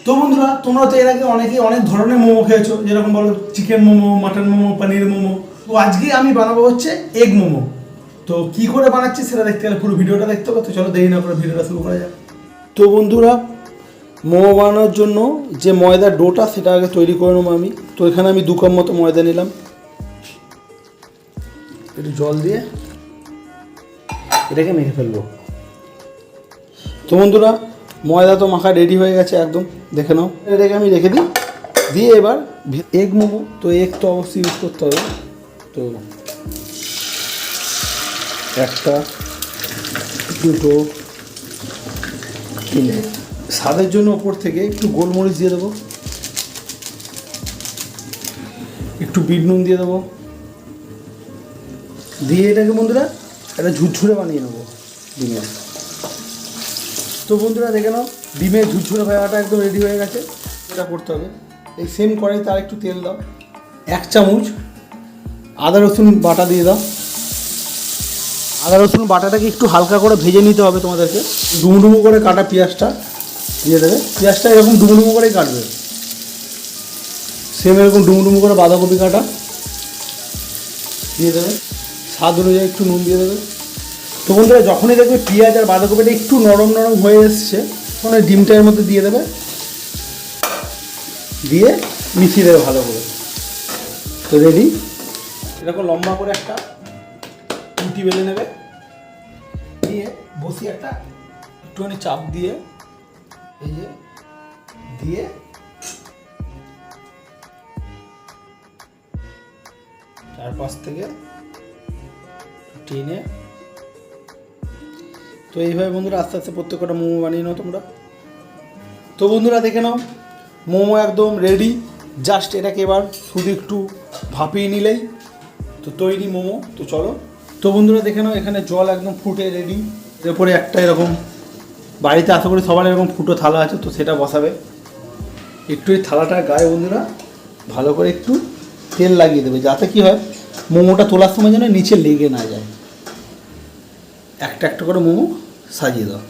তো বন্ধুরা, তোমরা তো এর আগে অনেক ধরনের মোমো খেয়েছো, যেরকম বলো চিকেন মোমো, মাটন মোমো, পনির মোমো। তো আজকে আমি বানাবো হচ্ছে এগ মোমো। তো কি করে বানাচ্ছি সেটা দেখতে গেলে পুরো ভিডিওটা দেখতে হবে। তো চলো দেরি না করে ভিডিওটা শুরু করা যাক। তো বন্ধুরা, মোমো বানানোর জন্য যে ময়দার ডোটা সেটা আগে তৈরি করে নেবো আমি। তো এখানে আমি 2 কাপ মতো ময়দা নিলাম, একটু জল দিয়ে এটাকে মেখে ফেলবো। তো বন্ধুরা, ময়দা তো মাখা রেডি হয়ে গেছে একদম, দেখে নাও। এটাকে আমি রেখে দিই, দিয়ে এবার এগ মোমো। তো এগ তো অবশ্যই ইউজ করতে হবে। তো 1টা 2টো 3টে। স্বাদের জন্য ওপর থেকে একটু গোলমরিচ দিয়ে দেবো, একটু বিট নুন দিয়ে দেবো, দিয়ে এটাকে বন্ধুরা একটা ঝুরঝুরে বানিয়ে নেবো ডিমের। তো বন্ধুরা দেখে নাও, ডিমের ঝুরঝুরে ভাজাটা একদম রেডি হয়ে গেছে। এটা করতে হবে, এই সেম কড়াইতে আর একটু তেল দাও, 1 চামচ আদা রসুন বাটা দিয়ে দাও। আদা রসুন বাটাটাকে একটু হালকা করে ভেজে নিতে হবে তোমাদেরকে। ডুমডুমো করে কাটা পেঁয়াজটা দিয়ে দেবে, পেঁয়াজটা এরকম ডুমডুমো করেই কাটবে। সেম এরকম ডুমডুমো করে বাঁধাকপি কাটা দিয়ে দেবে, স্বাদ অনুযায়ী একটু নুন দিয়ে দেবে। তো বন্ধুরা, যখনই দেখবে পেঁয়াজ আর বাঁধাকপিটা একটু নরম নরম হয়ে এসছে, তখন ওই ডিমটা এর মধ্যে দিয়ে দেবে, দিয়ে মিশিয়ে দেবে ভালো করে। তো রেডি। এরকম লম্বা করে একটা রুটি বেলে নেবে, দিয়ে বসিয়ে একটা একটুখানি চাপ দিয়ে এই যে দিয়ে চারপাশ থেকে টেনে। তো এইভাবে বন্ধুরা আস্তে আস্তে প্রত্যেকটা মোমো বানিয়ে নাও তোমরা। তো বন্ধুরা দেখে নাও, মোমো একদম রেডি। জাস্ট এটাকে এবার শুধু একটু ভাপিয়ে নিলেই তো তৈরি মোমো। তো চলো। তো বন্ধুরা দেখে নাও, এখানে জল একদম ফুটে রেডি। এরপরে একটা এরকম, বাড়িতে আশা করি সবার এরকম ফুটো থালা আছে, তো সেটা বসাবে। একটু এই থালাটার গায়ে বন্ধুরা ভালো করে একটু তেল লাগিয়ে দেবে, যাতে কি হয় মোমোটা তোলার সময় যেন নিচে লেগে না যায়। একটা একটা করে মোমো সাজিয়ে দাও।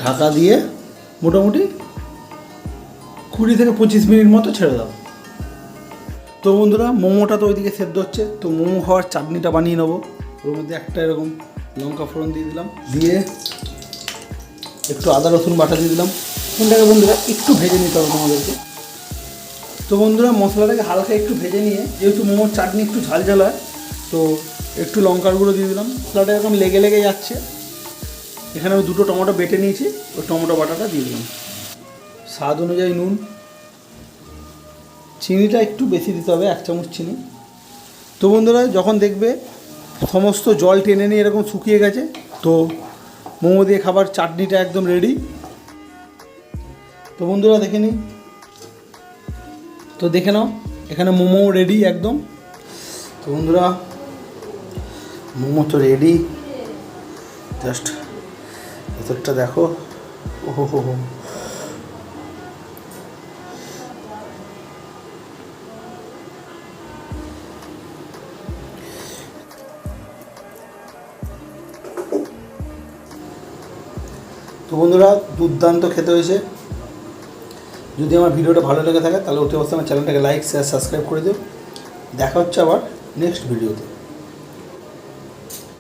ঢাকা দিয়ে মোটামুটি 20 থেকে 25 মিনিট মতো ছেড়ে দাও। তো বন্ধুরা, মোমোটা তো ওইদিকে সেদ্ধ হচ্ছে। তো মোমো খাওয়ার চাটনিটা বানিয়ে নেবো। ওর মধ্যে একটা এরকম লঙ্কা ফোড়ন দিয়ে দিলাম, দিয়ে একটু আদা রসুন বাটা দিয়ে দিলাম। ফোনটাকে বন্ধুরা একটু ভেজে নিতে হবে তোমাদেরকে। তো বন্ধুরা, মশলাটাকে হালকা একটু ভেজে নিয়ে, যেহেতু মোমোর চাটনি একটু ঝাল ঝাল হয়, তো একটু লঙ্কার গুঁড়ো দিয়ে দিলাম। মশলাটা এরকম লেগে লেগে যাচ্ছে। এখানে আমি 2টো টমেটো বেটে নিয়েছি, ওই টমেটো বাটাটা দিয়ে দিলাম। স্বাদ অনুযায়ী নুন, চিনিটা একটু বেশি দিতে হবে, 1 চামচ চিনি। তো বন্ধুরা, যখন দেখবে সমস্ত জল টেনে নিয়ে এরকম শুকিয়ে গেছে, তো মোমো দিয়ে খাবার চাটনিটা একদম রেডি। তো বন্ধুরা দেখে নিই। তো দেখে নাও, এখানে মোমো রেডি একদম। তো বন্ধুরা, মোমো তো রেডি। জাস্ট ভেতরটা দেখো, ওহো হো হো। তো বন্ধুরা, দুর্দান্ত খেতে হয়েছে। যদি আমার ভিডিওটা ভালো লেগে থাকে তাহলে অতি অবশ্যই আমার চ্যানেলটাকে লাইক, শেয়ার, সাবস্ক্রাইব করে দিও। দেখা হচ্ছে আবার নেক্সট ভিডিওতে।